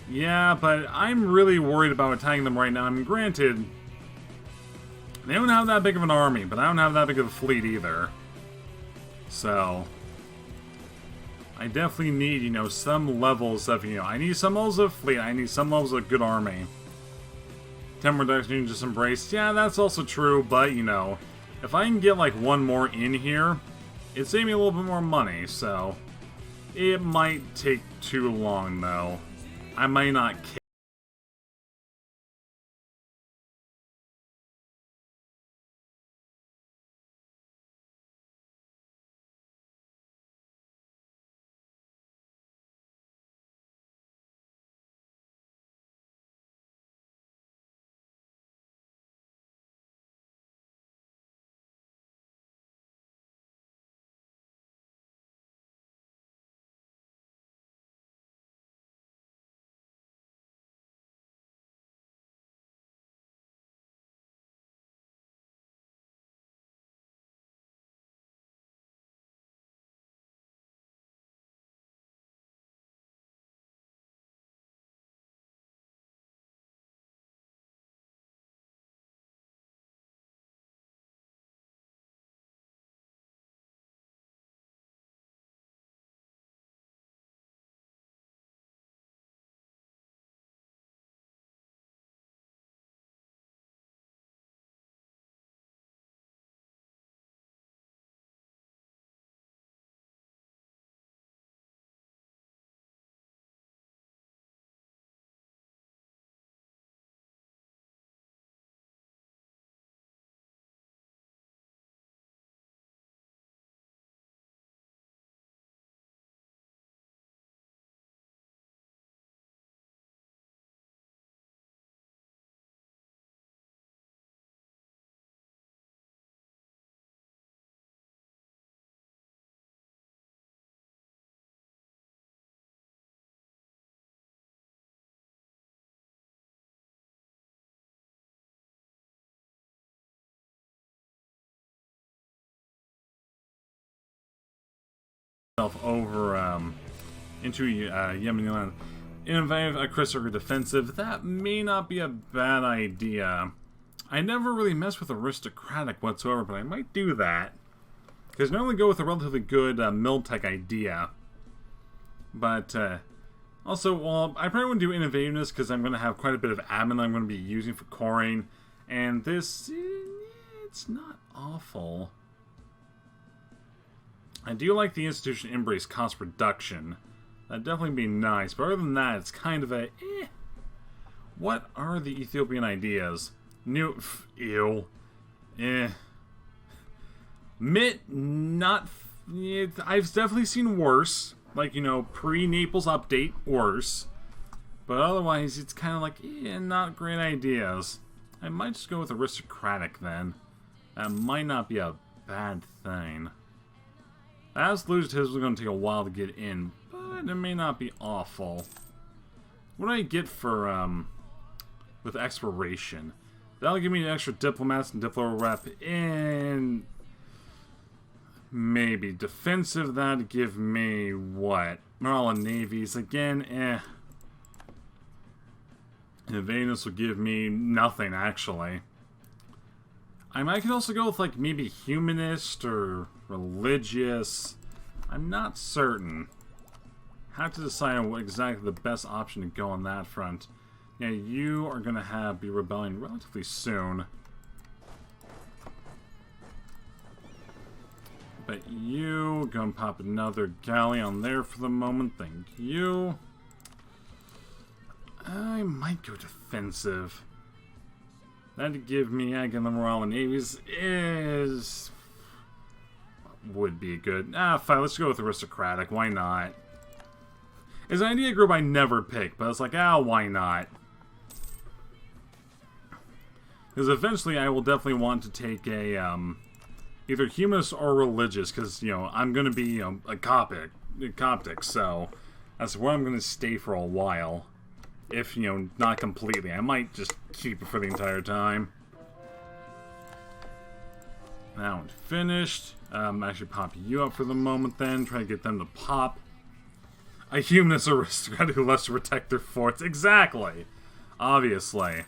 Yeah, but I'm really worried about attacking them right now. I mean, granted, they don't have that big of an army, but I don't have that big of a fleet either. So, I definitely need, you know, some levels of, you know, I need some levels of fleet, I need some levels of good army. 10 more reduction, just embrace. Yeah, that's also true, but, you know, if I can get, like, one more in here, it'd save me a little bit more money, so it might take too long, though. I might not care. Over into Yemeni land. Innovative, aggressive, defensive. That may not be a bad idea. I never really mess with aristocratic whatsoever, but I might do that. Because normally go with a relatively good mill-tech idea. But also, well, I probably wouldn't do innovativeness because I'm going to have quite a bit of admin I'm going to be using for coring. And this, it's not awful. I do like the institution embrace cost reduction. That'd definitely be nice, but other than that, it's kind of a eh. What are the Ethiopian ideas? New, ew, eh. Mitt, not. I've definitely seen worse, like, you know, pre-Naples update, worse. But otherwise, it's kind of like, not great ideas. I might just go with aristocratic then. That might not be a bad thing. Absolute is going to take a while to get in, but it may not be awful. What do I get for, with exploration? That'll give me extra diplomats and diplo rep, and maybe defensive, that'd give me, what? Morale and navies, again, eh. Invaders will give me nothing, actually. I could also go with, like, maybe humanist or religious. I'm not certain. Have to decide on what exactly the best option to go on that front. Yeah, you are going to be rebelling relatively soon. But you, go and pop another galley on there for the moment. Thank you. I might go defensive. That'd give me, again, the morale and navies is... would be good. Fine, let's go with aristocratic. Why not? It's an idea group I never pick, but it's like, why not? Because eventually I will definitely want to take a, either humanist or religious, because, you know, I'm going to be, you know, a Coptic, so that's where I'm going to stay for a while. If, you know, not completely. I might just keep it for the entire time. That one's finished. Actually pop you up for the moment then. Try to get them to pop. A humanist aristocrat who loves to protect their forts. Exactly. Obviously.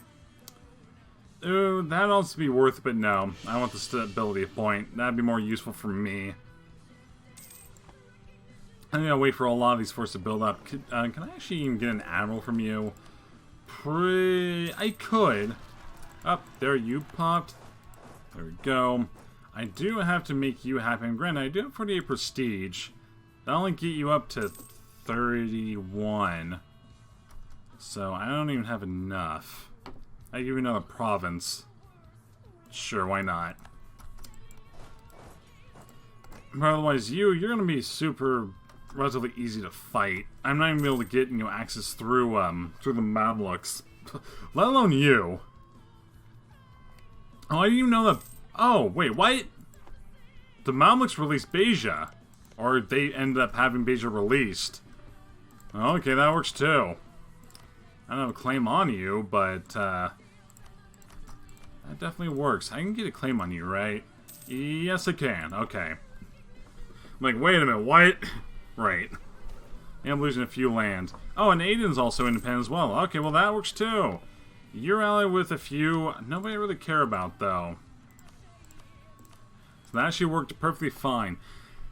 Ooh, that'd also be worth it, but no. I want the stability point. That'd be more useful for me. I'm gonna wait for a lot of these forts to build up. Can I actually even get an admiral from you? I could. Up there, you popped. There we go. I do have to make you happy. And granted, I do have 48 prestige. That'll only get you up to 31. So I don't even have enough. I give you another province. Sure, why not? But otherwise, you're gonna be relatively easy to fight. I'm not even able to get, access through the Mamluks. Let alone you. Oh, I didn't even know that. Oh, wait, what? The Mamluks released Beja. Or they ended up having Beja released. Okay, that works too. I don't have a claim on you, but that definitely works. I can get a claim on you, right? Yes, I can. Okay. I'm like, wait a minute, what? Right. I'm losing a few lands. Oh, and Aiden's also independent as well. Okay, well that works too. You're allied with a few nobody really care about, though. So that actually worked perfectly fine.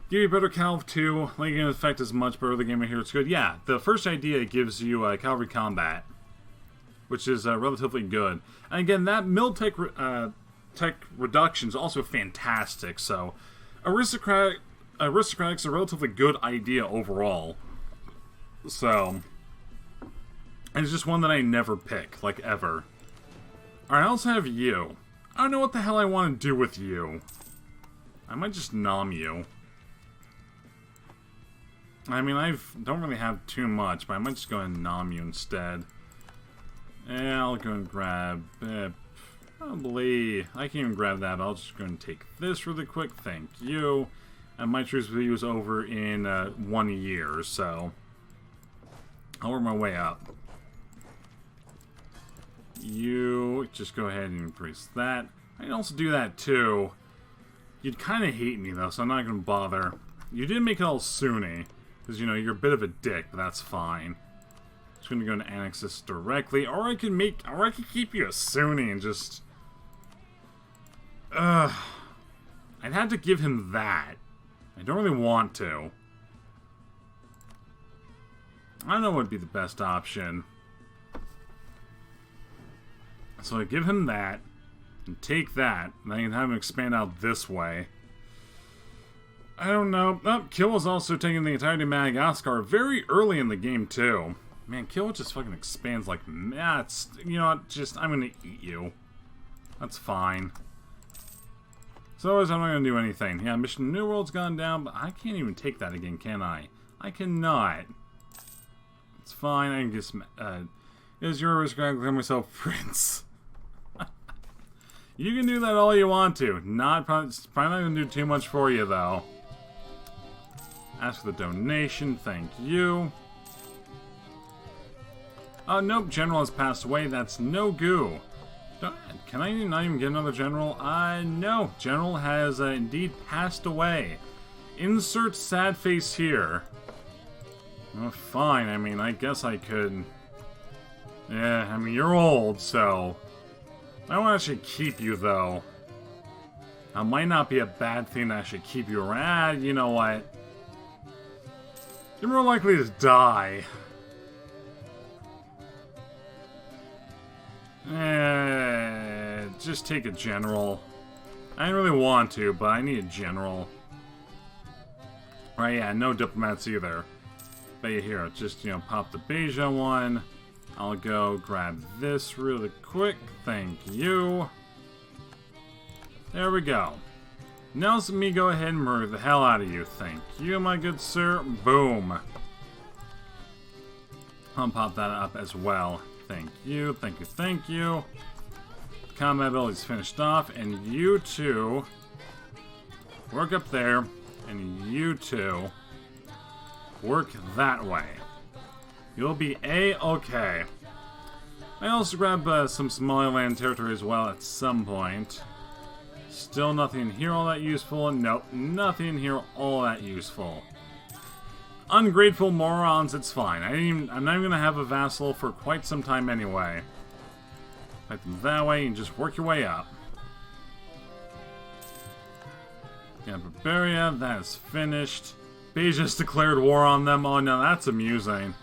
Give you better Calv too. Like, in effect is much better. The game here it's good. Yeah, the first idea gives you cavalry combat, which is relatively good. And again, that mill tech reduction is also fantastic. So, aristocratic's a relatively good idea overall. So, and it's just one that I never pick, like ever. Alright, I also have you. I don't know what the hell I want to do with you. I might just nom you. I mean, don't really have too much, but I might just go ahead and nom you instead. Yeah, I'll go and grab... probably... I can't even grab that, but I'll just go and take this really quick. Thank you. And my truce with you is over in 1 year, so... I'll work my way up. You... just go ahead and increase that. I can also do that, too. You'd kind of hate me, though, so I'm not going to bother. You did make it all Sunni. Because, you're a bit of a dick, but that's fine. Just gonna go and annex this directly. Or I can keep you a Sunni and just... I'd have to give him that. I don't really want to. I don't know what would be the best option. So I give him that. And take that. And I can have him expand out this way. I don't know. Oh, Kill was also taking the entirety of Madagascar very early in the game, too. Man, Kill just fucking expands like mats. You know what? Just, I'm gonna eat you. That's fine. So, I'm not gonna do anything. Yeah, Mission New World's gone down, but I can't even take that again, can I? I cannot. It's fine. I can just, is your aristocrat declare myself prince? You can do that all you want to. Probably not gonna do too much for you, though. Ask for the donation, thank you. Oh, nope, General has passed away, that's no goo. Can I not even get another General? No, General has indeed passed away. Insert sad face here. Oh, fine, I mean, I guess I could... Yeah, I mean, you're old, so... I want to actually keep you, though. That might not be a bad thing to actually keep you around. You know what? You're more likely to die. Just take a general. I didn't really want to, but I need a general. Right, yeah, no diplomats either. But here, just, pop the Beja one. I'll go grab this really quick. Thank you. There we go. Now let me go ahead and murder the hell out of you. Thank you, my good sir. Boom. I'll pop that up as well. Thank you, thank you, thank you. Combat ability's finished off, and you two work up there, and you two work that way. You'll be A-okay. I also grab some Somaliland territory as well at some point. Still nothing in here all that useful. Nope, nothing in here all that useful. Ungrateful morons, it's fine. I'm not even gonna have a vassal for quite some time anyway. Fight them that way and just work your way up. Yeah, Barbaria, that is finished. Beja's declared war on them. Oh no, that's amusing.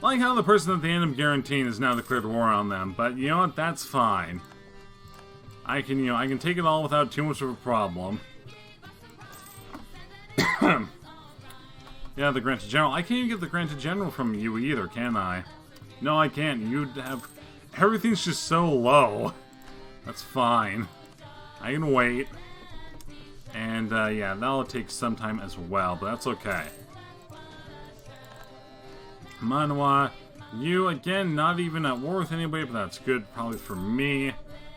I like how the person at the end of guaranteeing has now declared war on them, but you know what? That's fine. I can take it all without too much of a problem. Yeah, the Granted General. I can't even get the Granted General from you either, can I? No, I can't. You'd have... Everything's just so low. That's fine. I can wait. And, yeah, that'll take some time as well, but that's okay. Manhwa, you, again, not even at war with anybody, but that's good probably for me.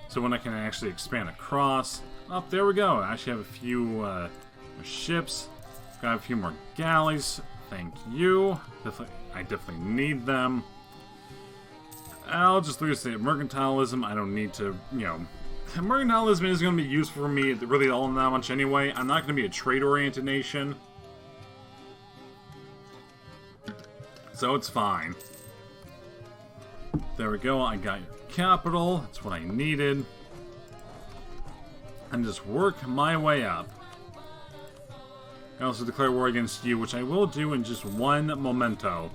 So when I can actually expand across. Oh, there we go. I actually have a few ships. Got a few more galleys. Thank you. I definitely need them. I'll just lose the mercantilism. I don't need to, you know... Mercantilism is going to be useful for me really all that much anyway. I'm not going to be a trade-oriented nation. So it's fine. There we go. I got your capital. That's what I needed. And just work my way up. I also declare war against you, which I will do in just one momento.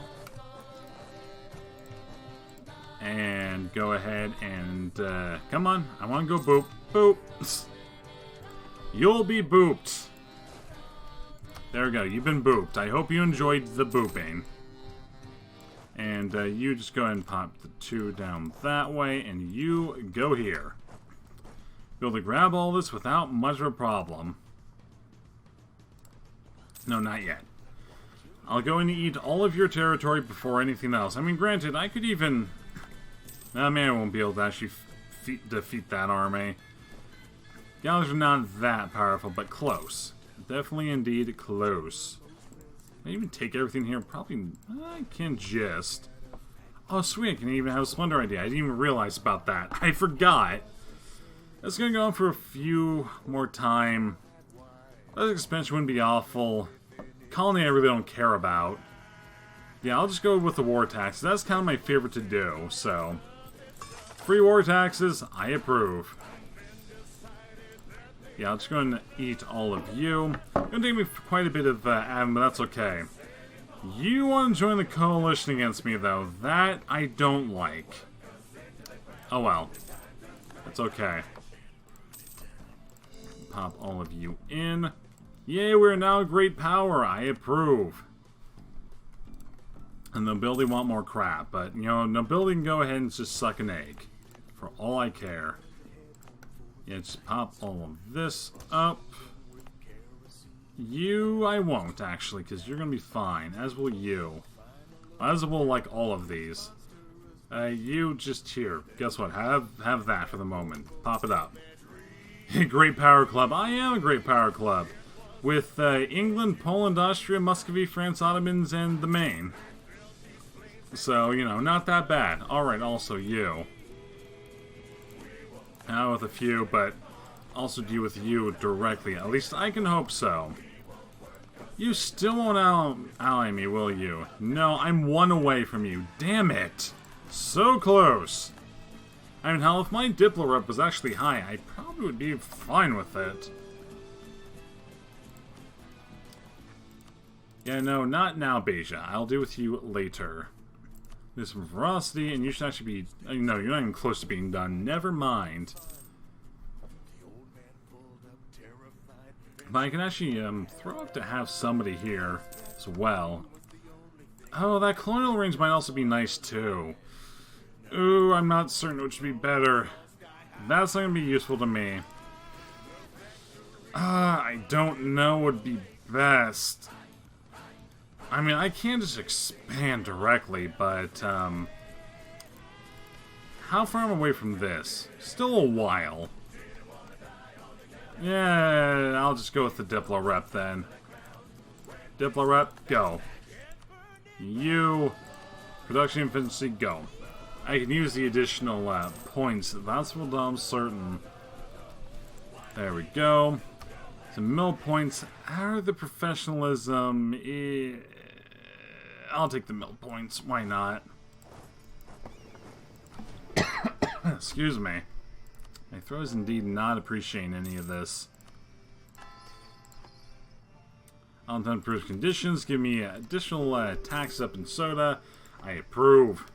And go ahead and, come on. I want to go boop. Boop. You'll be booped. There we go. You've been booped. I hope you enjoyed the booping. And, you just go ahead and pop the 2 down that way, and you go here. Be able to grab all this without much of a problem. No, not yet. I'll go and eat all of your territory before anything else. I mean, granted, I could even... I mean, I won't be able to actually defeat that army. Galleys are not that powerful, but close. Definitely, indeed, close. Can I even take everything here? Probably, I can just. Oh, sweet, I can even have a Splendor idea. I didn't even realize about that. I forgot. That's gonna go on for a few more time. That expansion wouldn't be awful. Colony I really don't care about. Yeah, I'll just go with the war taxes. That's kind of my favorite to do, so... Free war taxes, I approve. Yeah, I'll just go and eat all of you. It's gonna take me quite a bit of admin, but that's okay. You want to join the coalition against me, though. That I don't like. Oh well. It's okay. Pop all of you in. Yay, we're now a great power. I approve. And nobility want more crap, but, you know, nobility can go ahead and just suck an egg. For all I care. Yeah, just pop all of this up. You, I won't, actually, because you're going to be fine. As will you. As will, like, all of these. You just here. Guess what? Have that for the moment. Pop it up. Great Power Club. I am a Great Power Club. With England, Poland, Austria, Muscovy, France, Ottomans, and the Maine. So, you know, not that bad. Alright, also you. Now with a few, but also deal with you directly. At least I can hope so. You still won't ally me, will you? No, I'm 1 away from you. Damn it! So close! I mean, hell, if my Diplo rep was actually high, I probably would be fine with it. Yeah, no, not now, Beja. I'll deal with you later. There's some ferocity, and you should actually be... No, you're not even close to being done. Never mind. But I can actually throw up to have somebody here as well. Oh, that colonial range might also be nice, too. Ooh, I'm not certain which would be better. That's not going to be useful to me. I don't know what would be best. I mean, I can just expand directly, but, how far am I away from this? Still a while. Yeah, I'll just go with the Diplo rep, then. Diplo rep, go. You, production efficiency, go. I can use the additional, points. That's what I'm certain. There we go. Some mill points. How are the professionalism? I'll take the mill points. Why not? Excuse me. My throat is indeed not appreciating any of this. On improved conditions. Give me additional tax up in soda. I approve.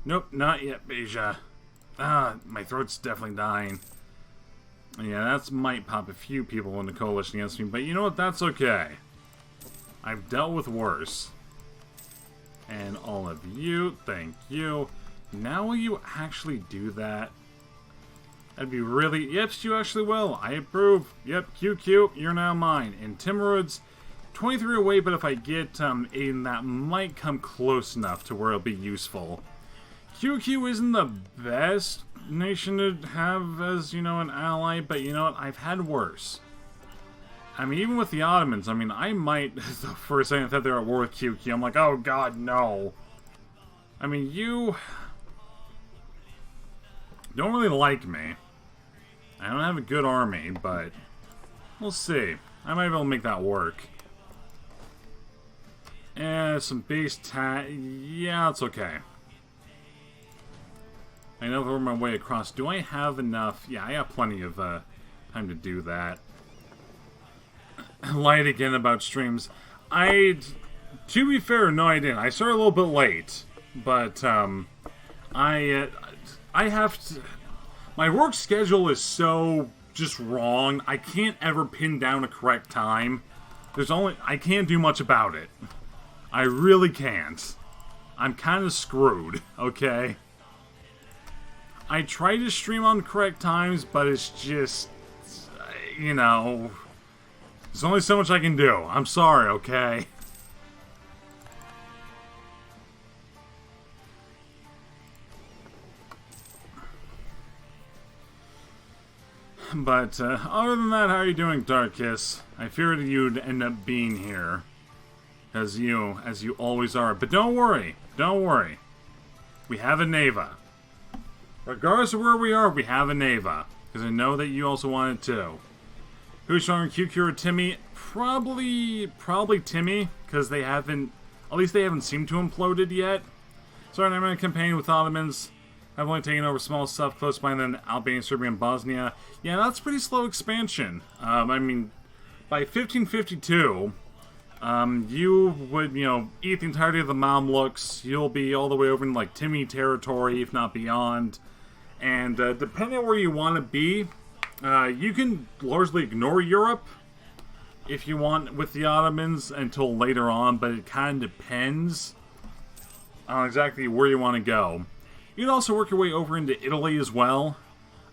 Nope, not yet, Beja. My throat's definitely dying. Yeah, that might pop a few people in the coalition against me, but you know what? That's okay. I've dealt with worse. And all of you, thank you. Now will you actually do that? That'd be really... Yes, you actually will. I approve. Yep, QQ, you're now mine. And Timurud's 23 away, but if I get Aiden, that might come close enough to where it'll be useful. QQ isn't the best nation to have as, you know, an ally, but you know what? I've had worse. I mean, even with the Ottomans, I mean, I might, for a second, I thought they were at war with QQ. I'm like, oh god, no. I mean, you don't really like me. I don't have a good army, but we'll see. I might be able to make that work. Some base yeah, it's okay. I know for my way across. Do I have enough? Yeah, I have plenty of time to do that. Lied again about streams. To be fair, no, I didn't. I started a little bit late, but I have to. My work schedule is so just wrong. I can't ever pin down a correct time. I can't do much about it. I really can't. I'm kind of screwed. Okay. I try to stream on the correct times, but it's just, you know, there's only so much I can do. I'm sorry, okay? But, other than that, how are you doing, Darkus? I feared you'd end up being here. As you always are. But don't worry. Don't worry. We have a Neva. Regardless of where we are, we have a Neva. Because I know that you also want it too. Who's stronger, QQ or Timmy? Probably Timmy. Because they haven't, at least they haven't seemed to imploded yet. Sorry, I'm in a campaign with Ottomans. I've only taken over small stuff close by than Albania, Serbia, and Bosnia. Yeah, that's pretty slow expansion. I mean, by 1552, you would, you know, eat the entirety of the Mamluks. You'll be all the way over in, like, Timmy territory, if not beyond. And depending on where you want to be, you can largely ignore Europe if you want with the Ottomans until later on, but it kind of depends on exactly where you want to go. You can also work your way over into Italy as well,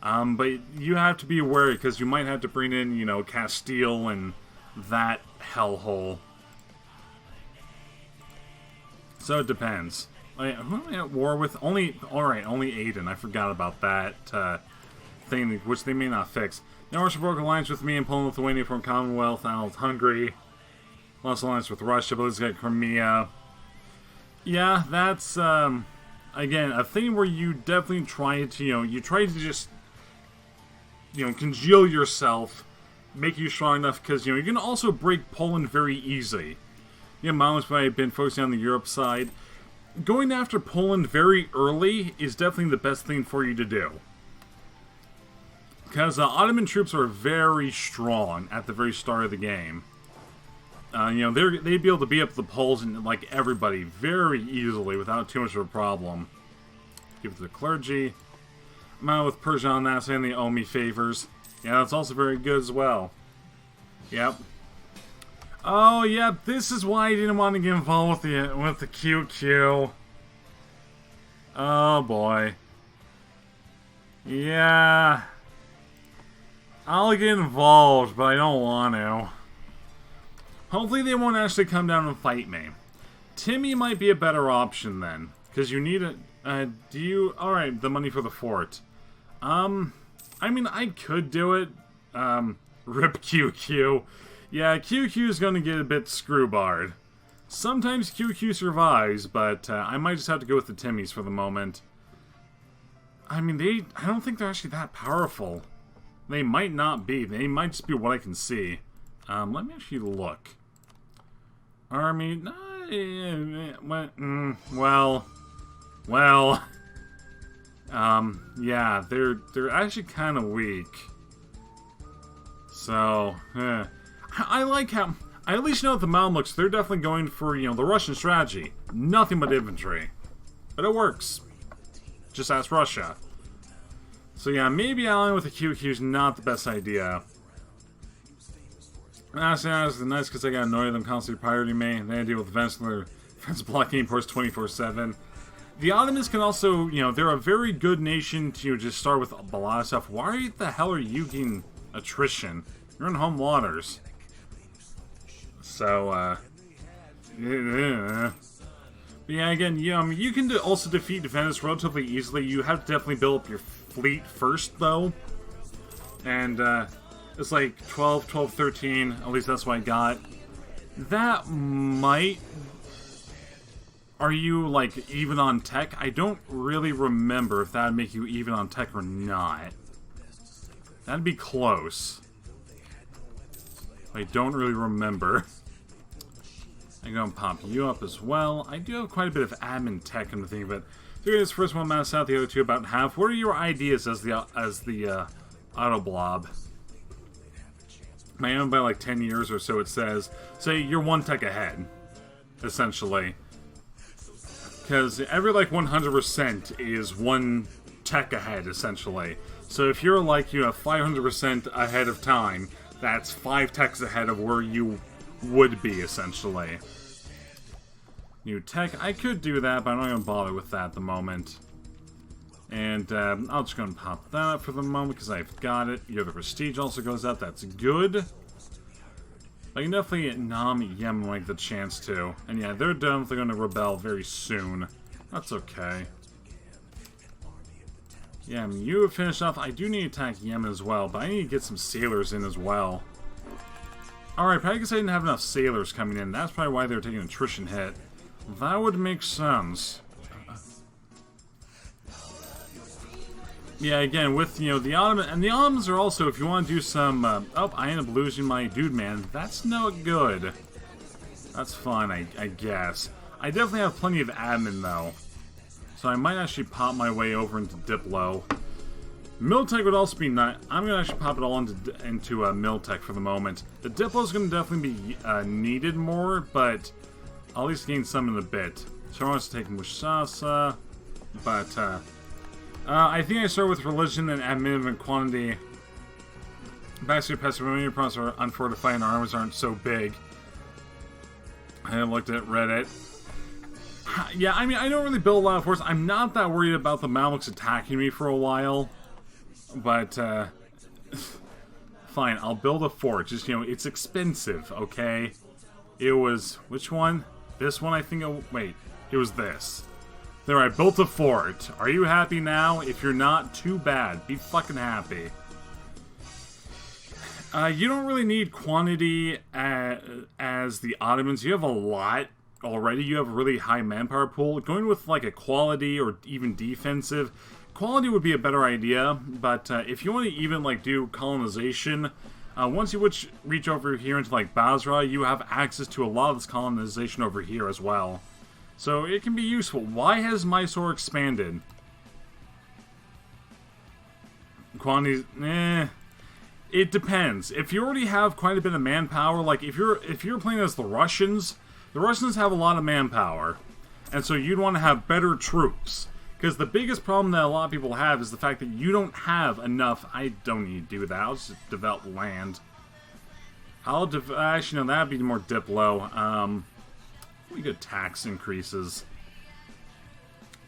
but you have to be aware because you might have to bring in, you know, Castile and that hellhole. So it depends. Who am I at war with? Only Aiden. I forgot about that thing, which they may not fix. Now Russia broke alliance with me and Poland, Lithuania from Commonwealth, and Hungary. Lost alliance with Russia, but let's get Crimea. Yeah, that's, again, a thing where you definitely try to, you try to just, congeal yourself, make you strong enough, because, you can also break Poland very easily. Miles might have been focusing on the Europe side. Going after Poland very early is definitely the best thing for you to do. Because Ottoman troops are very strong at the very start of the game. They'd be able to beat up the Poles and, like, everybody very easily without too much of a problem. Give it to the clergy. I'm out with Persia on that, saying they owe me favors. Yeah, that's also very good as well. Yep. Oh, yeah, this is why I didn't want to get involved with the QQ. Oh, boy. Yeah. I'll get involved, but I don't want to. Hopefully they won't actually come down and fight me. Timmy might be a better option then. Because you need alright, the money for the fort. I mean, I could do it. Rip QQ. Yeah, QQ is going to get a bit screwbarred. Sometimes QQ survives, but I might just have to go with the Timmys for the moment. I mean, I don't think they're actually that powerful. They might not be. They might just be what I can see. Let me actually look. Army... well... yeah, they're actually kind of weak. So, I like how... I at least know that the Mamluks, they're definitely going for, you know, the Russian strategy. Nothing but infantry. But it works. Just ask Russia. So yeah, maybe allying with the QQ is not the best idea. Honestly, it's nice because I got annoyed at them constantly pirating me. They deal with events blocking imports 24/7. The Ottomans can also, you know, they're a very good nation to just start with a lot of stuff. Why the hell are you getting attrition? You're in home waters. So, yeah. But yeah, again, you can also defeat defenders relatively easily. You have to definitely build up your fleet first, though. And, it's like 12, 13. At least that's what I got. That might... Are you, like, even on tech? I don't really remember if that'd make you even on tech or not. That'd be close. I don't really remember. I'm gonna pop you up as well. I do have quite a bit of admin tech in the thing, but this first one maxed out, the other two about half. What are your ideas as the auto blob? I am by like 10 years or so. It says, say you're one tech ahead, essentially, because every like 100% is one tech ahead, essentially. So if you're like 500% ahead of time, that's 5 techs ahead of where you would be, essentially. New tech, I could do that, but I'm not going to bother with that at the moment. And I'll just go and pop that up for the moment, because I've got it. The prestige also goes up, that's good. I can definitely nom Yemen like the chance to. And yeah, they're definitely going to rebel very soon. That's okay. Yeah, I mean, you have finished off. I do need to attack Yemen as well, but I need to get some sailors in as well. Alright, probably because I didn't have enough sailors coming in. That's probably why they were taking an attrition hit. That would make sense. Yeah, again, with, the Ottoman... And the Ottomans are also, if you want to do some... oh, I end up losing my dude, man. That's no good. That's fine, I guess. I definitely have plenty of admin, though. So I might actually pop my way over into Diplo. Miltech would also be nice. I'm going to actually pop it all into Miltech for the moment. The Diplo is going to definitely be needed more, but I'll at least gain some in a bit. So I want to take Mushasa, but I think I start with religion and admin and quantity. Basically, Pessimony problems are unfortified and our armies aren't so big. I looked at Reddit. Yeah, I mean, I don't really build a lot of force. I'm not that worried about the Mamluks attacking me for a while. But, fine, I'll build a fort. Just, it's expensive, okay? It was, which one? This one, I think, wait, it was this. There, I built a fort. Are you happy now? If you're not, too bad. Be fucking happy. You don't really need quantity as the Ottomans. You have a lot already. You have a really high manpower pool. Going with, like, a quality or even defensive... Quality would be a better idea, but if you want to even, like, do colonization, once you reach over here into, like, Basra, you have access to a lot of this colonization over here as well. So it can be useful. Why has Mysore expanded? Quantities, it depends. If you already have quite a bit of manpower, like, if you're playing as the Russians have a lot of manpower, and so you'd want to have better troops. Because the biggest problem that a lot of people have is the fact that you don't have enough... I don't need to do that. I'll just develop land. Actually, no, that'd be more Diplo. We good tax increases.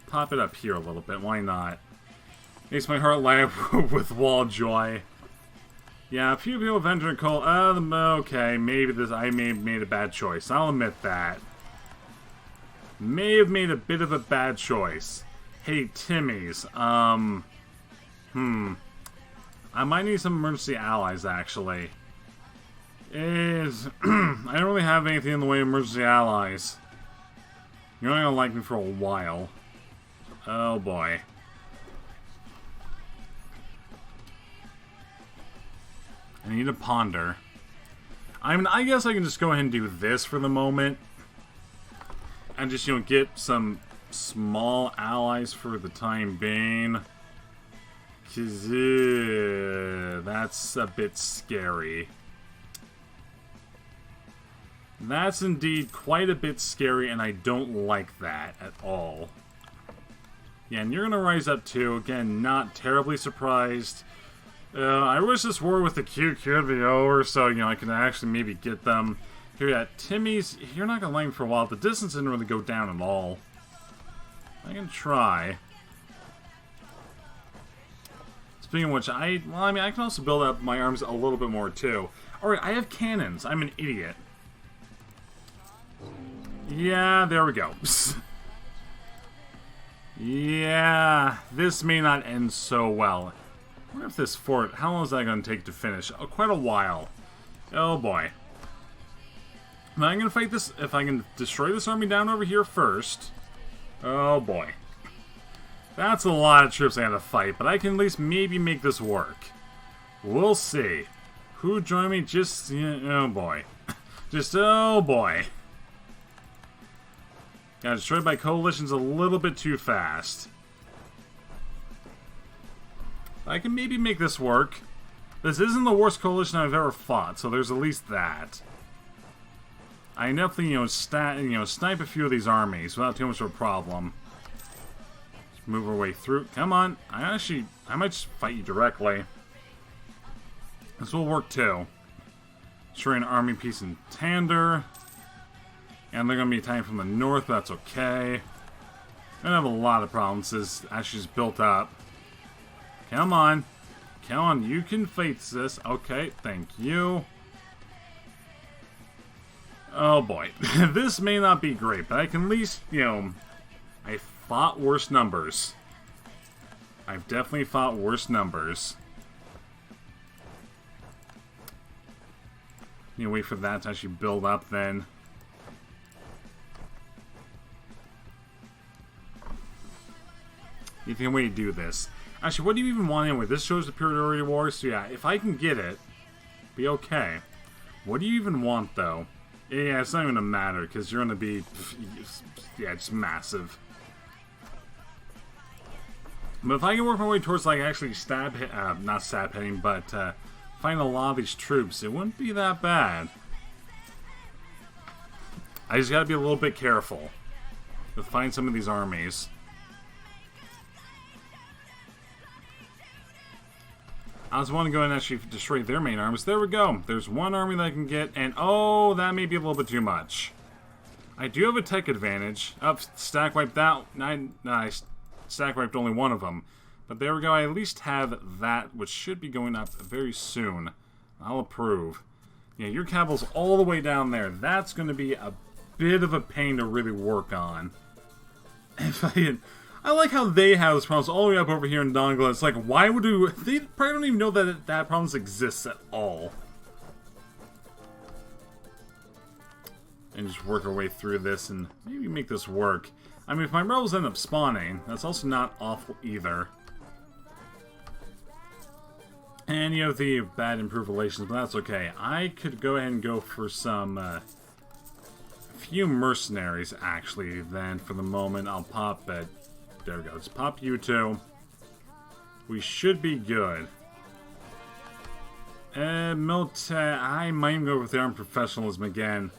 Pop it up here a little bit. Why not? Makes my heart laugh with wall joy. Yeah, a few people have entered coal. Okay, maybe I may have made a bad choice. I'll admit that. May have made a bit of a bad choice. Hey, Timmy's, I might need some emergency allies, actually. I don't really have anything in the way of emergency allies. You're not gonna like me for a while. Oh, boy. I need to ponder. I mean, I guess I can just go ahead and do this for the moment. And just, get some small allies for the time being. 'Cause, that's a bit scary. That's indeed quite a bit scary, and I don't like that at all. Yeah, and you're gonna rise up too. Again, not terribly surprised. I wish this war with the Q could be over, so, I can actually maybe get them. Here at Timmy's, you're not gonna like me for a while. The distance didn't really go down at all. I can try. Speaking of which, I can also build up my arms a little bit more, too. Alright, I have cannons. I'm an idiot. Yeah, there we go. Yeah, this may not end so well. I wonder if this fort, how long is that going to take to finish? Oh, quite a while. Oh boy. Now I'm going to fight this, if I can destroy this army down over here first. Oh boy. That's a lot of troops I have to fight, but I can at least maybe make this work. We'll see. Who joined me? Just, oh boy. Just, oh boy. Got destroyed by coalitions a little bit too fast. I can maybe make this work. This isn't the worst coalition I've ever fought, so there's at least that. I definitely, snipe a few of these armies without too much of a problem. Just move our way through. Come on. I might just fight you directly. This will work too. Destroy an army piece in Tander. And they're going to be attacking from the north, but that's okay. I don't have a lot of problems. This actually just built up. Come on. Come on, you can face this. Okay, thank you. Oh boy. This may not be great, but I can at least, I fought worse numbers. I've definitely fought worse numbers. Wait for that to actually build up then. You think a way to do this? Actually, what do you even want anyway? This shows the superiority war, so yeah, if I can get it, be okay. What do you even want, though? Yeah, it's not even gonna matter, because you're gonna be, yeah, just massive. But if I can work my way towards, like, actually not stab hitting, but find a lot of these troops, it wouldn't be that bad. I just gotta be a little bit careful to find some of these armies. I just want to go and actually destroy their main armies. There we go. There's one army that I can get, and oh, that may be a little bit too much. I do have a tech advantage. Oh, stack wiped that. I stack wiped only one of them. But there we go. I at least have that, which should be going up very soon. I'll approve. Yeah, your caval's all the way down there. That's going to be a bit of a pain to really work on. If I like how they have this problem all the way up over here in Dongle. It's like, why would they probably don't even know that that problem exists at all. And just work our way through this and maybe make this work. I mean, if my rebels end up spawning, that's also not awful either. And you have the bad improved relations, but that's okay. I could go ahead and go for some, few mercenaries, actually, then for the moment. I'll pop it. There we go. Let's pop you two. We should be good. I might even go with the armed professionalism again.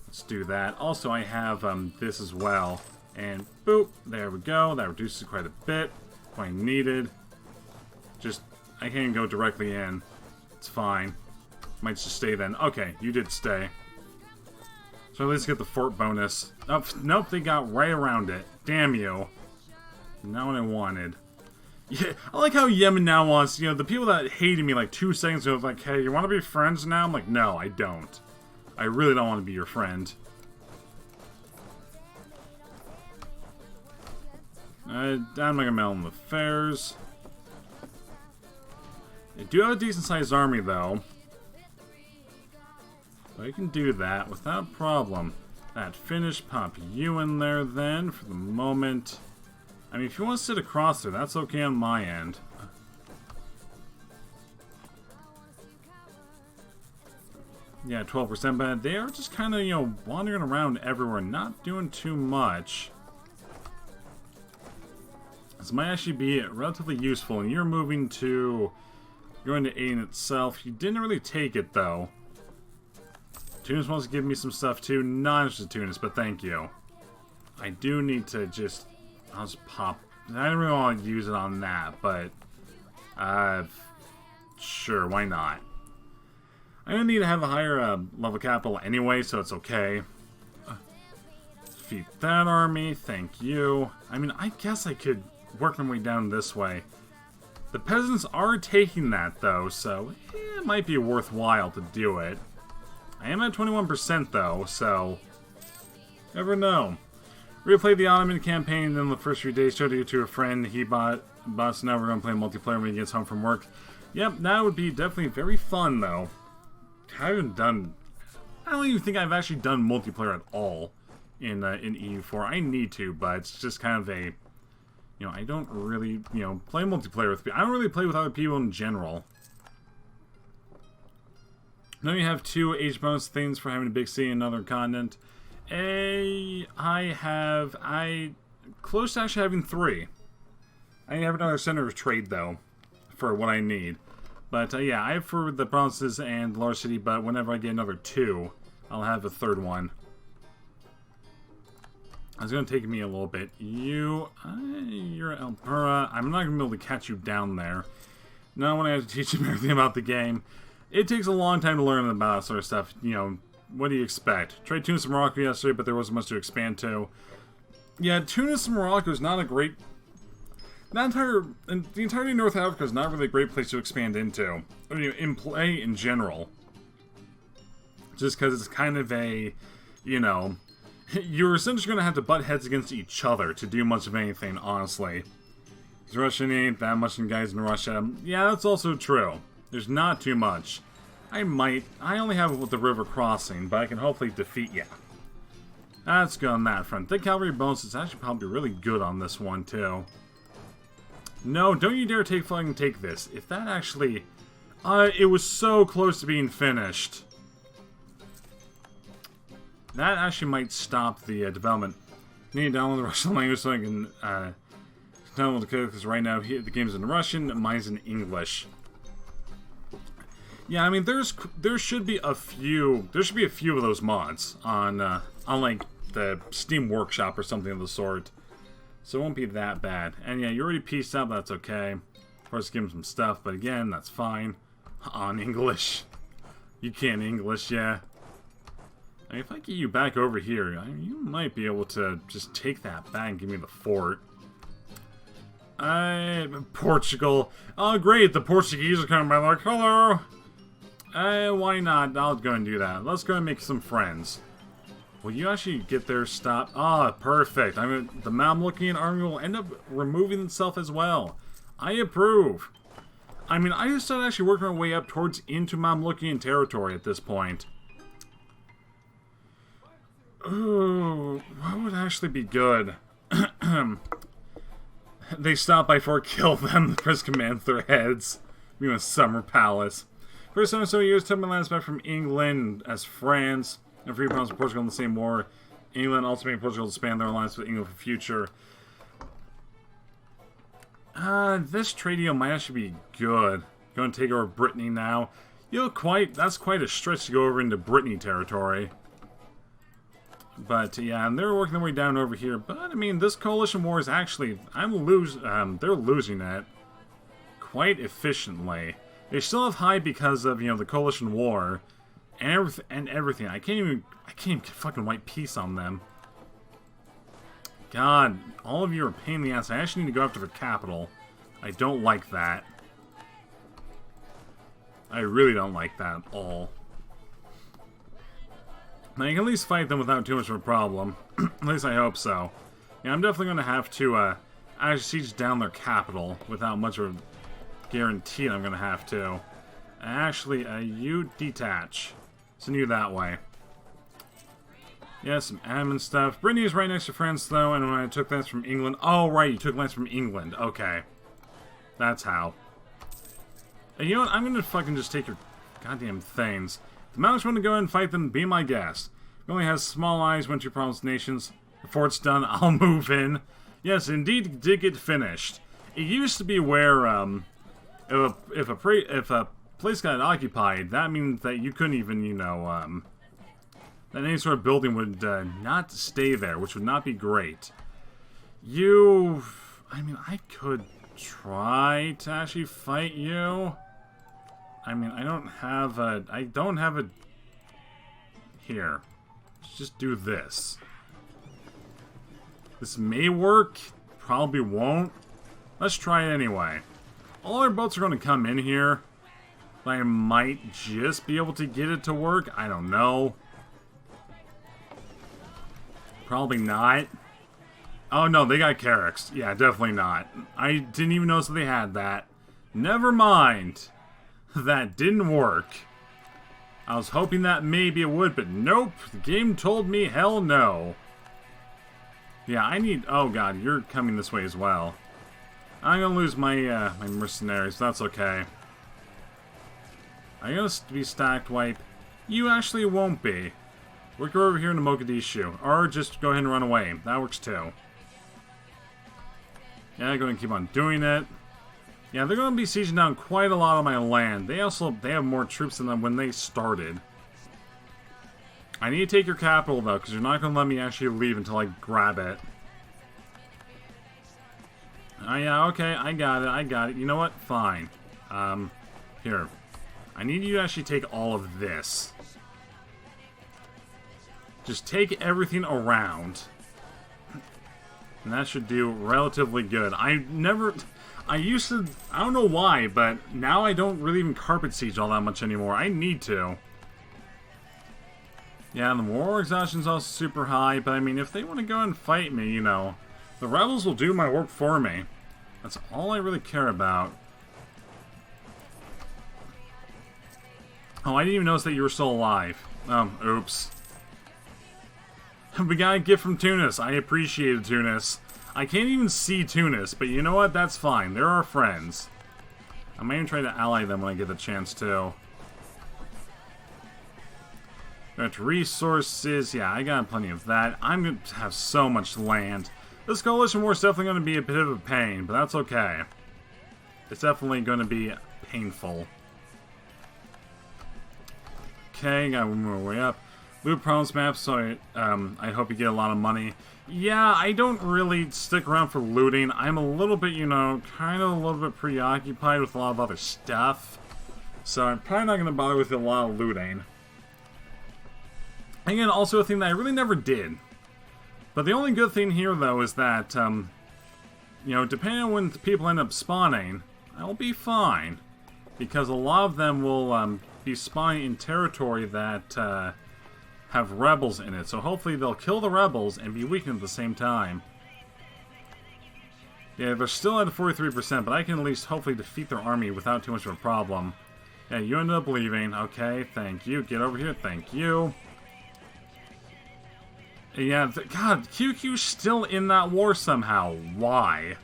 Let's do that. Also, I have this as well. And boop, there we go. That reduces quite a bit. Quite needed. Just, I can't even go directly in. It's fine. Might just stay then. Okay, you did stay. So at least get the fort bonus. Oh, nope, they got right around it. Damn you. Not what I wanted. Yeah, I like how Yemen now wants, the people that hated me like 2 seconds ago, like, hey, you want to be friends now? I'm like, no, I don't. I really don't want to be your friend. I'm not gonna meddle in affairs. They do have a decent-sized army, though. I can do that without problem. That finished, pop you in there then for the moment. I mean, if you want to sit across there, that's okay on my end. Yeah, 12%, but they are just kind of, you know, wandering around everywhere, not doing too much. This might actually be relatively useful, and you're moving to... Going to Aiden itself. You didn't really take it, though. Tunis wants to give me some stuff, too. Not interested in Tunis, but thank you. I do need to just... I'll just pop... I don't really want to use it on that, but... Sure, why not? I'm going to need to have a higher level capital anyway, so it's okay. Defeat that army, thank you. I mean, I guess I could work my way down this way. The peasants are taking that, though, so it might be worthwhile to do it. I am at 21%, though, so... Never know. Replayed the Ottoman campaign in the first few days, showed it to a friend. He bought so now we're going to play multiplayer when he gets home from work. Yep, that would be definitely very fun, though. I don't even think I've actually done multiplayer at all in EU4. I need to, but it's just kind of a... You know, I don't really, you know, play multiplayer with people. I don't really play with other people in general. Now you have 2 age bonus things for having a big city in another continent. I close to actually having 3. I have another center of trade, though, for what I need. But, yeah, I have for the provinces and large city, but whenever I get another 2, I'll have a 3rd one. It's going to take me a little bit. You're Alpura. I'm not going to be able to catch you down there. Now when I have to teach him everything about the game, it takes a long time to learn about that sort of stuff. You know, what do you expect? Tried Tunis and Morocco yesterday, but there wasn't much to expand to. Yeah, Tunis and Morocco is not a great... The entirety of North Africa is not really a great place to expand into. I mean, in play in general. Just because it's kind of a, you know... You're essentially going to have to butt heads against each other to do much of anything, honestly. Because Russia ain't that much in guys in Russia. Yeah, that's also true. There's not too much. I only have it with the river crossing, but I can hopefully defeat you. That's good on that front. The cavalry bonus is actually probably really good on this one, too. No, don't you dare take this. If that actually... it was so close to being finished. That actually might stop the development. I need to download the Russian language so I can download the code, because right now the game's in Russian, mine's in English. Yeah, I mean there should be a few of those mods on like the Steam Workshop or something of the sort. So it won't be that bad. And yeah, you already pieced out, that's okay. Of course, give him some stuff, but again, that's fine. On English. You can't English, yeah. I mean, if I get you back over here, you might be able to just take that back and give me the fort. Portugal. Oh, great, the Portuguese are coming by like, hello! Why not? I'll go and do that. Let's go and make some friends. Will you actually get there? Stop. Ah, perfect. I mean, the Mamlukian army will end up removing itself as well. I approve. I mean, I just started actually working my way up towards into Mamlukian territory at this point. Ooh, what would actually be good? They stop by Fort Kill them, the Prince commands their heads. We want Summer Palace. For so years, took my lands back from England as France, and free province of Portugal in the same war. England also made Portugal expand their alliance with England for future. This trade deal might actually be good. Going to take over Brittany now. You know, that's quite a stretch to go over into Brittany territory. But yeah, and they're working their way down over here. But I mean, this coalition war is actually, they're losing it quite efficiently. They still have high because of, you know, the coalition war and everything. I can't even get fucking white peace on them. God, all of you are a pain in the ass. I actually need to go after the capital. I don't like that. I really don't like that at all. Now, you can at least fight them without too much of a problem. At least I hope so. Yeah, I'm definitely going to have to actually siege down their capital without much of a guarantee I'm going to have to. Actually, you detach. Send you that way. Yeah, some admin stuff. Brittany is right next to France, though, and when I took lands from England... Oh, right, you took lands from England. Okay. That's how. And you know what? I'm going to fucking just take your goddamn things. The mouse want to go ahead and fight them, be my guest. He only has small eyes, went to promised nations. Before it's done, I'll move in. Yes, indeed, it did get finished. It used to be where, if a place got occupied, that means that you couldn't even, that any sort of building would not stay there, which would not be great. I could try to actually fight you. I don't have a... Here. Let's just do this. This may work. Probably won't. Let's try it anyway. All our boats are going to come in here. I might just be able to get it to work. I don't know. Probably not. Oh no, they got Carracks. Yeah, definitely not. I didn't even notice that they had that. Never mind. That didn't work. I was hoping that maybe it would, but nope. The game told me hell no. Yeah, I need... Oh god, you're coming this way as well. I'm gonna lose my my mercenaries, that's okay. I'm gonna be stacked wipe. You actually won't be. We'll go over here into Mogadishu. Or just go ahead and run away. That works too. Yeah, I'm gonna keep on doing it. Yeah, they're gonna be sieging down quite a lot of my land. They have more troops than them when they started. I need to take your capital though, because you're not gonna let me actually leave until I grab it. Oh yeah, okay, I got it. You know what? Fine. Here. I need you to actually take all of this. Just take everything around. And that should do relatively good. I used to, I don't know why, but now I don't really even carpet siege all that much anymore. I need to. Yeah, the war exhaustion's also super high, but if they want to go and fight me, the rebels will do my work for me. That's all I really care about. Oh, I didn't even notice that you were still alive. Oops. We got a gift from Tunis. I appreciate it, Tunis. I can't even see Tunis, but you know what? That's fine. They're our friends. I might even try to ally them when I get the chance to. Got resources. Yeah, I got plenty of that. I'm going to have so much land. This coalition war is definitely going to be a bit of a pain, but that's okay. It's definitely going to be painful. Okay, gotta move our way up. Loot promise map, so I hope you get a lot of money. Yeah, I don't really stick around for looting. I'm a little bit, kind of a little bit preoccupied with a lot of other stuff. So I'm probably not going to bother with a lot of looting. Again, also a thing that I really never did. But the only good thing here, though, is that, depending on when people end up spawning, I'll be fine. Because a lot of them will be spawning in territory that have rebels in it. So hopefully they'll kill the rebels and be weakened at the same time. Yeah, they're still at 43%, but I can at least hopefully defeat their army without too much of a problem. Yeah, you ended up leaving. Okay, thank you. Get over here. Thank you. Yeah, God, QQ's still in that war somehow. Why?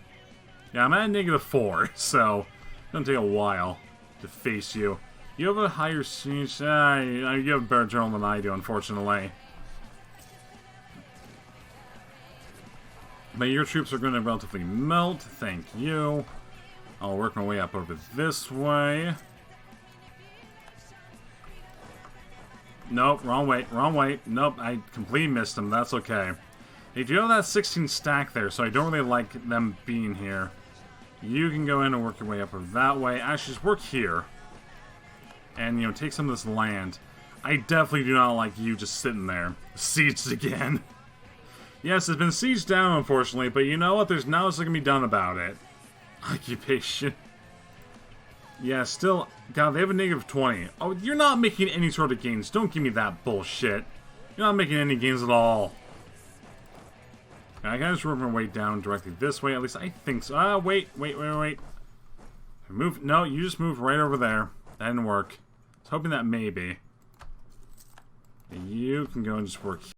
Yeah, I'm at -4, so it's gonna take a while to face you. You have a higher siege. You have a better journal than I do, unfortunately. But your troops are going to relatively melt. Thank you. I'll work my way up over this way. Nope, wrong way, wrong way. Nope, I completely missed them. That's okay. If you have that 16 stack there, so I don't really like them being here. You can go in and work your way up over that way. Actually, just work here. And, take some of this land. I definitely do not like you just sitting there. Sieged again. Yes, it's been sieged down, unfortunately, but you know what? There's not much that can be done about it. Occupation. Yeah, still... God, they have a -20. Oh, you're not making any sort of gains. Don't give me that bullshit. You're not making any gains at all. I gotta just work my way down directly this way. At least I think so. Ah, wait. Move. No, you just moved right over there. That didn't work. I was hoping that maybe. You can go and just work here.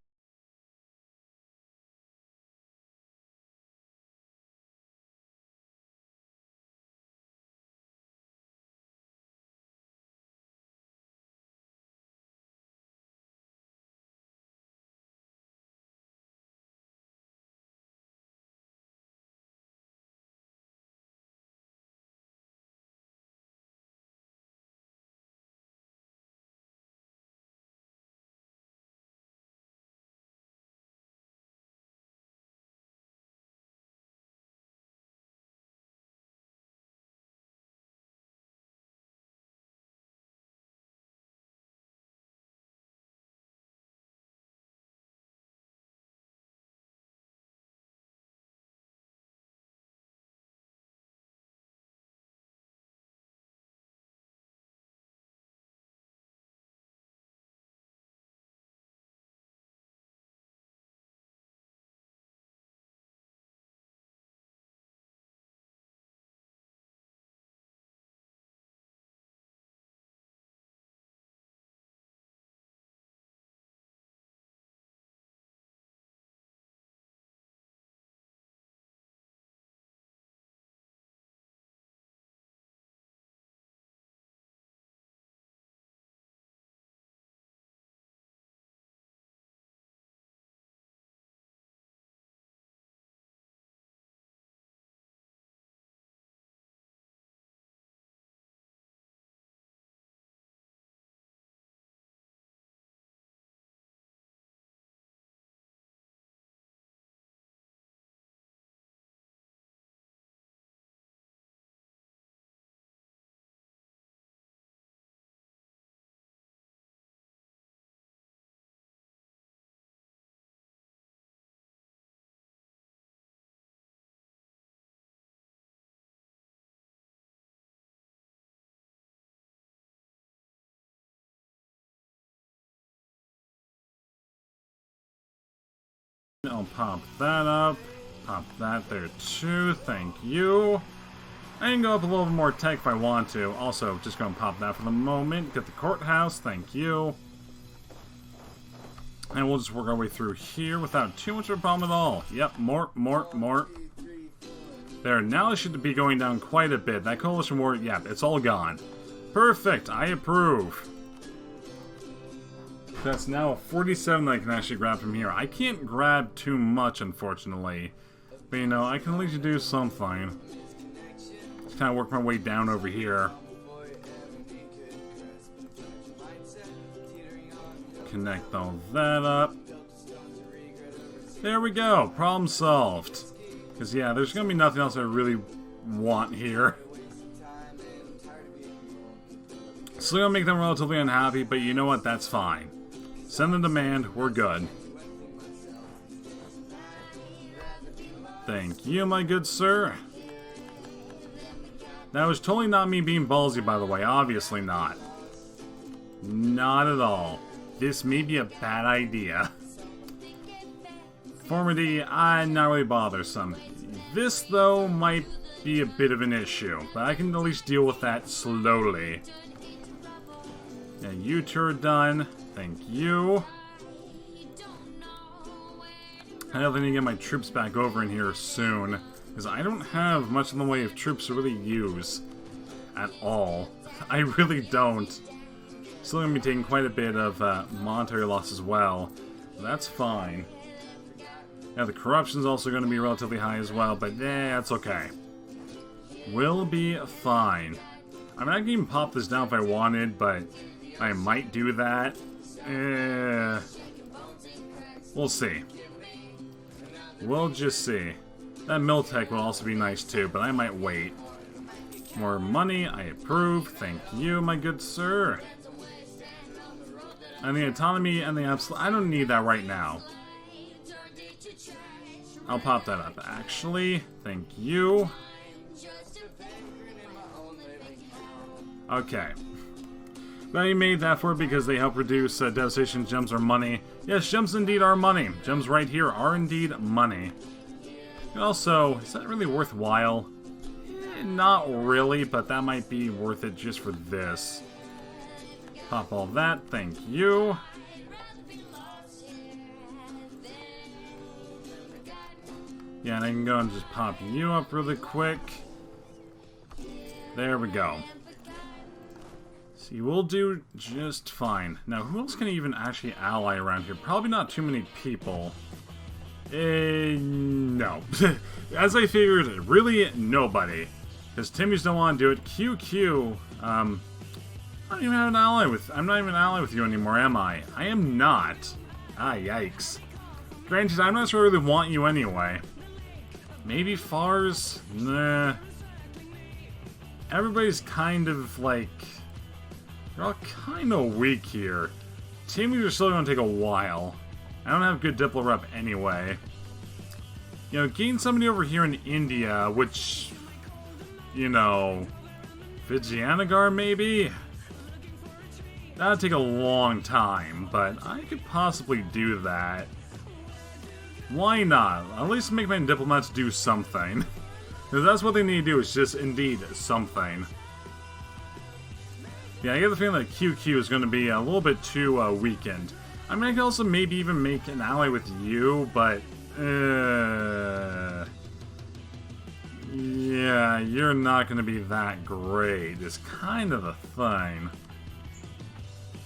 I'll pop that up. Pop that there too. Thank you. I can go up a little more tech if I want to. Also, just gonna pop that for the moment. Get the courthouse. Thank you. And we'll just work our way through here without too much of a problem at all. Yep, more. There, now it should be going down quite a bit. That coalition war, yeah, it's all gone. Perfect, I approve. That's now a 47 that I can actually grab from here. I can't grab too much, unfortunately. But, you know, I can at least do something. Just kind of work my way down over here. Connect all that up. There we go, problem solved. Because, yeah, there's going to be nothing else I really want here. Still going to make them relatively unhappy, but you know what? That's fine. Send the demand. We're good. Thank you, my good sir. That was totally not me being ballsy, by the way. Obviously not. Not at all. This may be a bad idea. Conformity, not really bothersome. This, though, might be a bit of an issue, but I can at least deal with that slowly. Yeah, you two are done. Thank you. I definitely need to get my troops back over in here soon, because I don't have much in the way of troops to really use at all. I really don't. Still going to be taking quite a bit of monetary loss as well. That's fine. Yeah, the corruption's also going to be relatively high as well, but that's okay. We'll be fine. I mean, I can even pop this down if I wanted, but I might do that. We'll see. We'll just see. That Miltech will also be nice too, but I might wait. More money, I approve. Thank you, my good sir. And the autonomy and the absolute... I don't need that right now. I'll pop that up, actually. Thank you. Okay. They made that for it because they help reduce devastation. Gems are money. Yes, gems indeed are money. Gems right here are indeed money. And also, is that really worthwhile? Not really, but that might be worth it just for this. Pop all that. Thank you. Yeah, and I can go and just pop you up really quick. There we go. See, we'll do just fine. Now, who else can I even actually ally around here? Probably not too many people. No. As I figured, really nobody. Because Timmy's don't want to do it. QQ, I don't even have an ally with... I'm not even an ally with you anymore, am I? I am not. Ah, yikes. Granted, I'm not sure I really want you anyway. Maybe Fars? Nah. Everybody's kind of, like... They're all kind of weak here. Teamers are still going to take a while. I don't have good Diplo rep anyway. You know, gain somebody over here in India, which... You know... Vijayanagar, maybe? That'd take a long time, but I could possibly do that. Why not? At least make my diplomats do something. Because that's what they need to do, is just indeed something. Yeah, I get the feeling that QQ is going to be a little bit too weakened. I mean, I could also maybe even make an ally with you, but... yeah, you're not going to be that great. It's kind of the thing.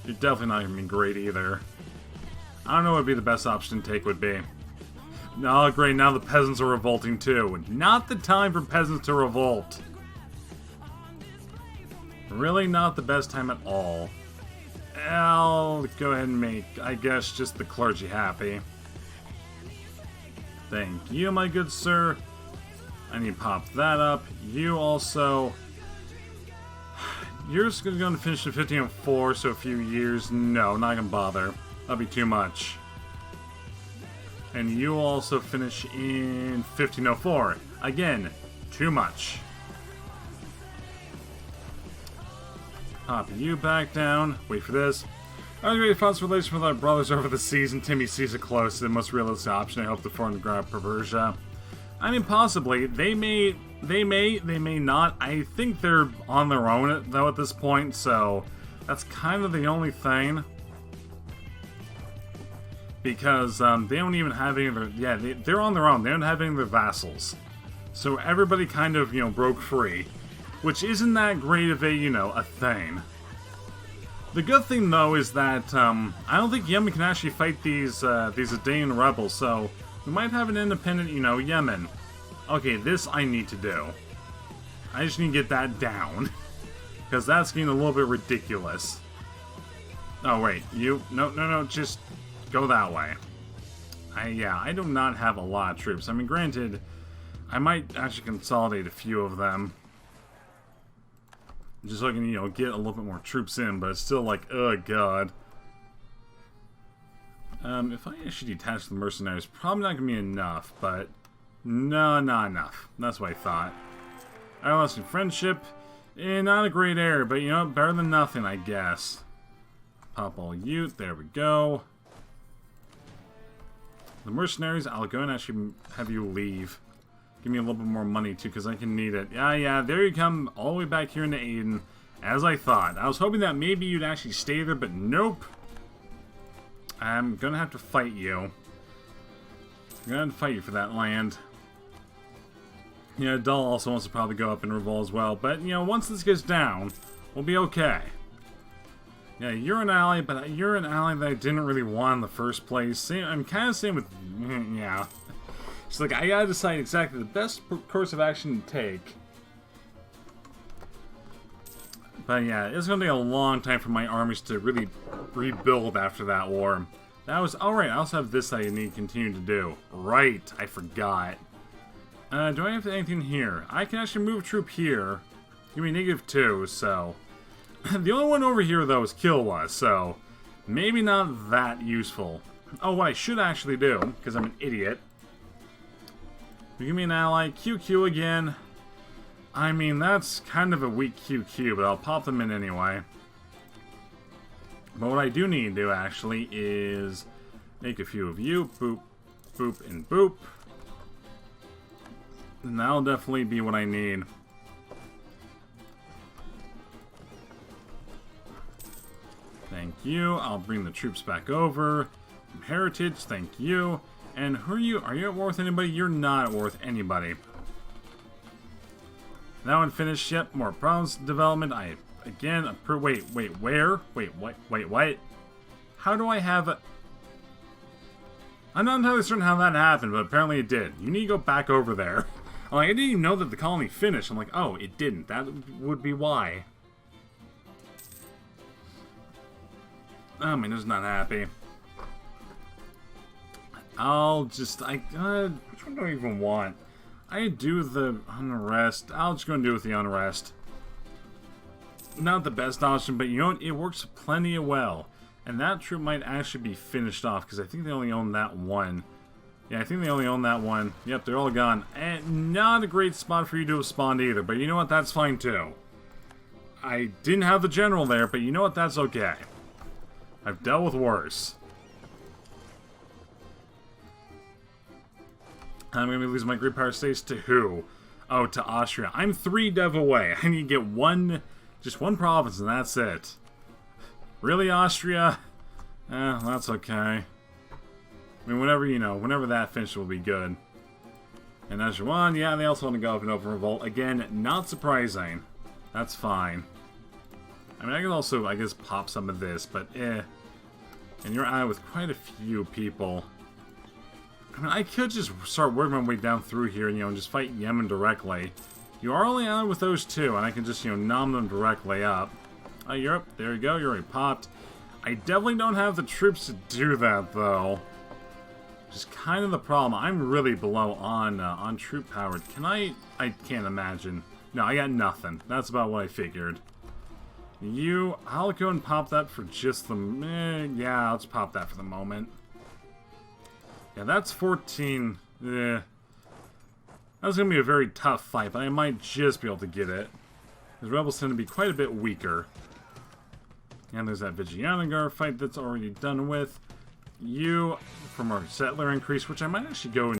You're definitely not going to be great either. I don't know what would be the best option to take would be. No, great, now the peasants are revolting too. Not the time for peasants to revolt. Really not the best time at all. I'll go ahead and make, I guess, just the clergy happy. Thank you, my good sir. I need to pop that up. You also... You're just going to finish in 1504, so a few years. No, not going to bother. That'll be too much. And you also finish in 1504. Again, too much. Pop you back down. Wait for this. I was ready to foster relation with our brothers over the seas, and Timmy sees it close. The most realistic option I hope to form the ground of Perversia. I mean, possibly. They may not. I think they're on their own, though, at this point, so that's kind of the only thing. Because they don't even have any of their... Yeah, they're on their own. They don't have any of their vassals. So everybody kind of, broke free. Which isn't that great of a, a thing. The good thing, though, is that I don't think Yemen can actually fight these Adanian rebels, so we might have an independent, Yemen. Okay, this I need to do. I just need to get that down. Because that's getting a little bit ridiculous. Oh, wait. No, just go that way. I do not have a lot of troops. I mean, granted, I might actually consolidate a few of them. Just so I can, get a little bit more troops in, but it's still like, oh god. If I actually detach the mercenaries, probably not going to be enough, but no, not enough. That's what I thought. I lost in friendship. Not a great area, but better than nothing, I guess. Pop all youth, there we go. The mercenaries, I'll go and actually have you leave. Give me a little bit more money, too, because I can need it. Yeah, there you come, all the way back here into Aden, as I thought. I was hoping that maybe you'd actually stay there, but nope. I'm gonna have to fight you. I'm gonna have to fight you for that land. Dull also wants to probably go up in revolt as well, but, once this gets down, we'll be okay. Yeah, you're an ally, but you're an ally that I didn't really want in the first place. I'm kind of same with... yeah. It's like, I gotta decide exactly the best course of action to take. But yeah, it's gonna take a long time for my armies to really rebuild after that war. That was... alright, I also have this I need to continue to do. Right, I forgot. Do I have anything here? I can actually move a troop here. Give me -2, so... the only one over here, though, is Kilwa, so... maybe not that useful. Oh, what I should actually do, because I'm an idiot... you give me an ally, QQ again. I mean, that's kind of a weak QQ, but I'll pop them in anyway. But what I do need to do, actually, is make a few of you. Boop, boop, and boop. And that'll definitely be what I need. Thank you. I'll bring the troops back over. Heritage, thank you. And who are you? Are you at war with anybody? You're not at war with anybody. That one finished. Yep, more problems development. Wait, where? Wait, what? How do I have a... I'm not entirely certain how that happened, but apparently it did. You need to go back over there. I'm like, I didn't even know that the colony finished. I'm like, oh, it didn't. That would be why. Oh, my nose is not happy. Which one do I even want? I do the unrest. I'll just go and do with the unrest. Not the best option, but you know what? It works plenty well. And that troop might actually be finished off, because I think they only own that one. Yeah, I think they only own that one. Yep, they're all gone. And not a great spot for you to have spawned either, but you know what? That's fine too. I didn't have the general there, but you know what? That's okay. I've dealt with worse. I'm going to lose my Great Power States to who? Oh, to Austria. I'm 3 dev away. I need to get just one province, and that's it. Really, Austria? That's okay. I mean, whenever that finishes will be good. And Ajuan, yeah, they also want to go up and open revolt. Again, not surprising. That's fine. I mean, I can also, I guess, pop some of this, but And you're out with quite a few people. I mean, I could just start working my way down through here and, just fight Yemen directly. You are only out with those two, and I can just, nom them directly up. Europe, there you go, you're already popped. I definitely don't have the troops to do that, though. Which is kind of the problem. I'm really below on troop power. I can't imagine. No, I got nothing. That's about what I figured. I'll go and pop that for just the... yeah, let's pop that for the moment. Yeah, that's 14. That's going to be a very tough fight, but I might just be able to get it. Because rebels tend to be quite a bit weaker. And there's that Vigianagar fight that's already done with. You, from our settler increase, which I might actually go and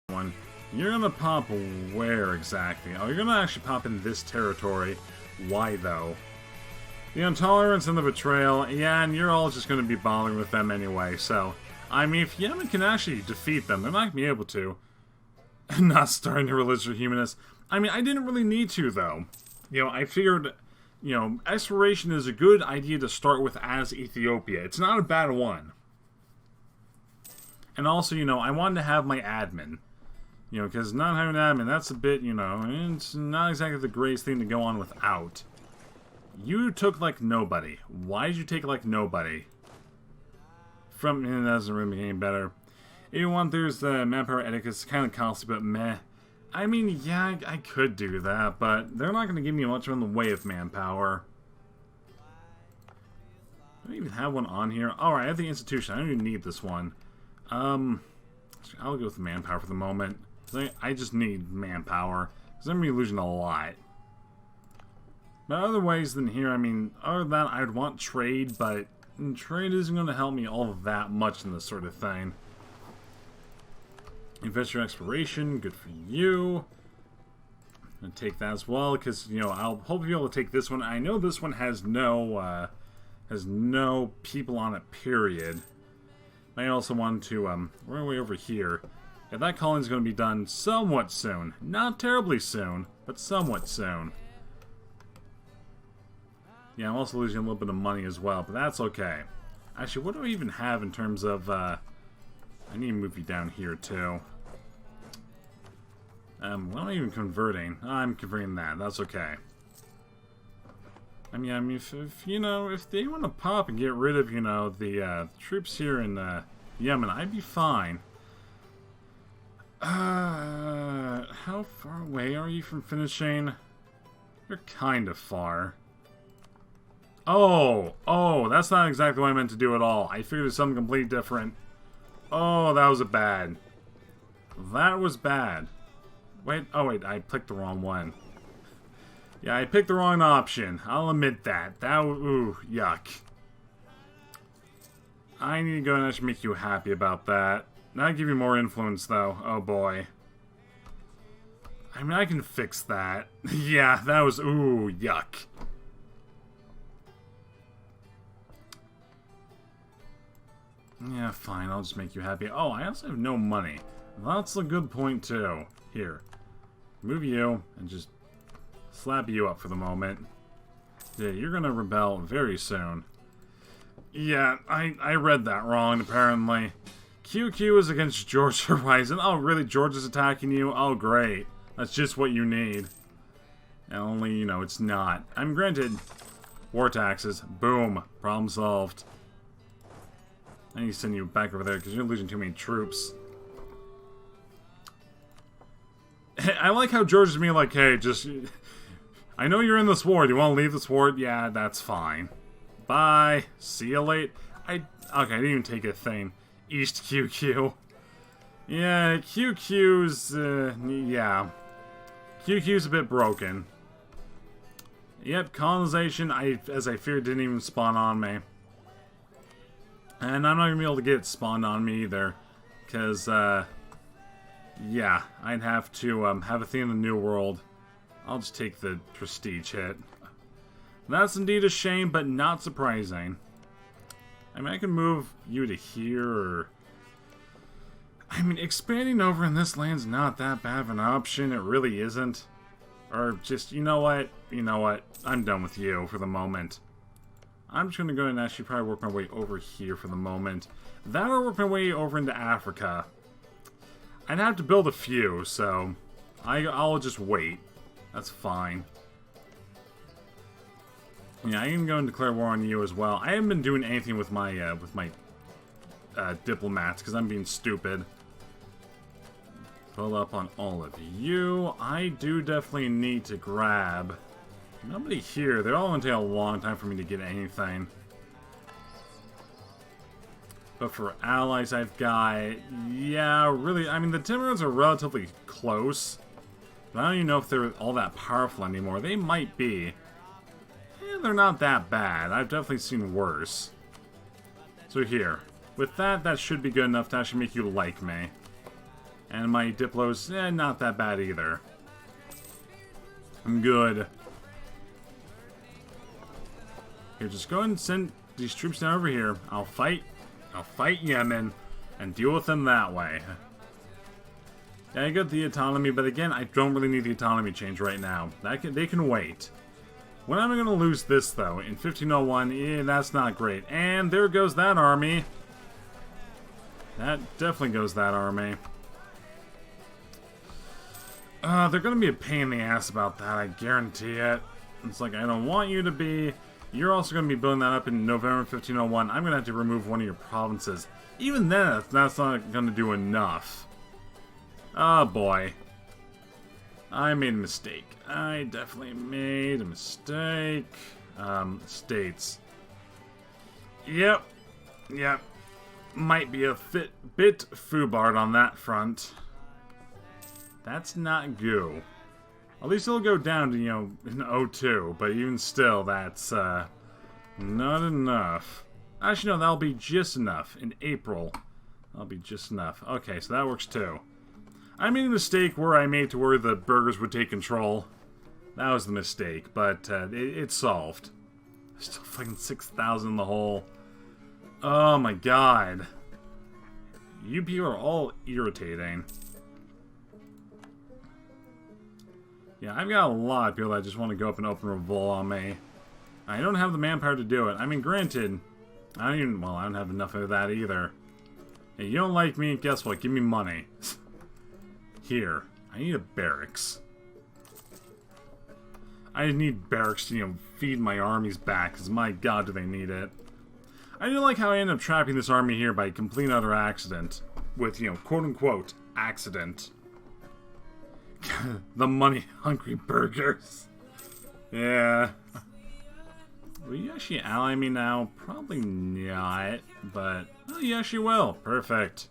one. You're gonna pop where exactly? Oh, you're gonna actually pop in this territory. Why though? The intolerance and the betrayal, yeah, and you're all just gonna be bothering with them anyway, so... I mean, if Yemen can actually defeat them, they're not gonna be able to. Not starting a religious humanist. I mean, I didn't really need to, though. You know, I figured, you know, exploration is a good idea to start with as Ethiopia. It's not a bad one. And also, you know, I wanted to have my admin. You know, because not having an admin, that's a bit, you know, it's not exactly the greatest thing to go on without. You took like nobody. Why did you take like nobody? From, and that doesn't really make any better. EU1, there's the manpower etiquette. It's kind of costly, but meh. I mean, yeah, I could do that, but they're not going to give me much in the way of manpower. Do I even have one on here? Alright, I have the institution. I don't even need this one. I'll go with manpower for the moment. I just need manpower. Because I'm going to be losing a lot. But other ways than here, I mean, other than that, I'd want trade, but trade isn't going to help me all that much in this sort of thing. Investor exploration, good for you. I'm going to take that as well, because, you know, I'll hopefully be able to take this one. I know this one has no people on it, period. I also want to, we're way over here. Yeah, that colony's going to be done somewhat soon. Not terribly soon, but somewhat soon. Yeah, I'm also losing a little bit of money as well, but that's okay. Actually, what do I even have in terms of, I need to move you down here, too. What am I even converting? I'm converting that. That's okay. I mean, if you know, if they want to pop and get rid of, you know, the troops here in Yemen, I'd be fine. How far away are you from finishing? You're kind of far. Oh, that's not exactly what I meant to do at all. I figured it was something completely different. Oh, that was bad. That was bad. Wait, I clicked the wrong one. Yeah, I picked the wrong option. I'll admit that. Ooh, yuck. I need to go and actually make you happy about that. Not give you more influence, though. Oh, boy. I mean, I can fix that. Yeah, that was... Ooh, yuck. Yeah, fine. I'll just make you happy. Oh, I also have no money. That's a good point, too. Here. Move you, and just slap you up for the moment. Yeah, you're gonna rebel very soon. Yeah, I read that wrong, apparently. QQ is against George Horizon. Oh, really? George is attacking you? Oh, great. That's just what you need. And only, you know, it's not. I'm granted. War taxes. Boom. Problem solved. I need to send you back over there because you're losing too many troops. I like how George is being like, hey, just... I know you're in this war. Do you want to leave this war? Yeah, that's fine. Bye. See you late. Okay, I didn't even take a thing. East QQ. Yeah, QQ's... yeah. QQ's a bit broken. Yep, colonization, as I feared, didn't even spawn on me. And I'm not going to be able to get it spawned on me either. Because, yeah, I'd have to have a thing in the New World. I'll just take the prestige hit. That's indeed a shame, but not surprising. I mean, I can move you to here, or... I mean, expanding over in this land's not that bad of an option. It really isn't. Or just, you know what? You know what? I'm done with you for the moment. I'm just going to go and actually probably work my way over here for the moment. Then I'll work my way over into Africa. I'd have to build a few, so I'll just wait. That's fine. Yeah, I can go and declare war on you as well. I haven't been doing anything with my diplomats because I'm being stupid. Pull up on all of you. I do definitely need to grab. Nobody here. They're all going to take a long time for me to get anything. But for allies, I've got... Yeah, really, I mean, the Timbers are relatively close. But I don't even know if they're all that powerful anymore. They might be. They're not that bad. I've definitely seen worse. So here. With that, that should be good enough to actually make you like me. And my Diplo's, not that bad either. I'm good. Here, just go ahead and send these troops down over here. I'll fight Yemen and deal with them that way. Yeah, I got the autonomy, but again, I don't really need the autonomy change right now. They can wait. When am I going to lose this, though? In 1501, that's not great. And there goes that army. That definitely goes that army. They're going to be a pain in the ass about that, I guarantee it. It's like, I don't want you to be. You're also going to be building that up in November 1501. I'm going to have to remove one of your provinces. Even then, that's not going to do enough. Oh, boy. I made a mistake. I definitely made a mistake. States. Yep. Might be a bit foobard on that front. That's not goo. At least it'll go down to, you know, in 02, but even still, that's, not enough. Actually, no, that'll be just enough. In April, that'll be just enough. Okay, so that works too. I made a mistake where I made to where the burgers would take control. That was the mistake, but it's solved. Still fucking 6,000 in the hole. Oh my god. You people are all irritating. Yeah, I've got a lot of people that just want to go up and open revolt on me. I don't have the manpower to do it. I mean, granted, I don't have enough of that either. Hey, you don't like me? Guess what? Give me money. Here. I need a barracks. I need barracks to, you know, feed my armies back, because my god do they need it. I do like how I end up trapping this army here by complete and utter accident. With, you know, quote-unquote, accident. The money-hungry burgers. Yeah. Will you actually ally me now? Probably not, but... Oh, yes, you will. Perfect.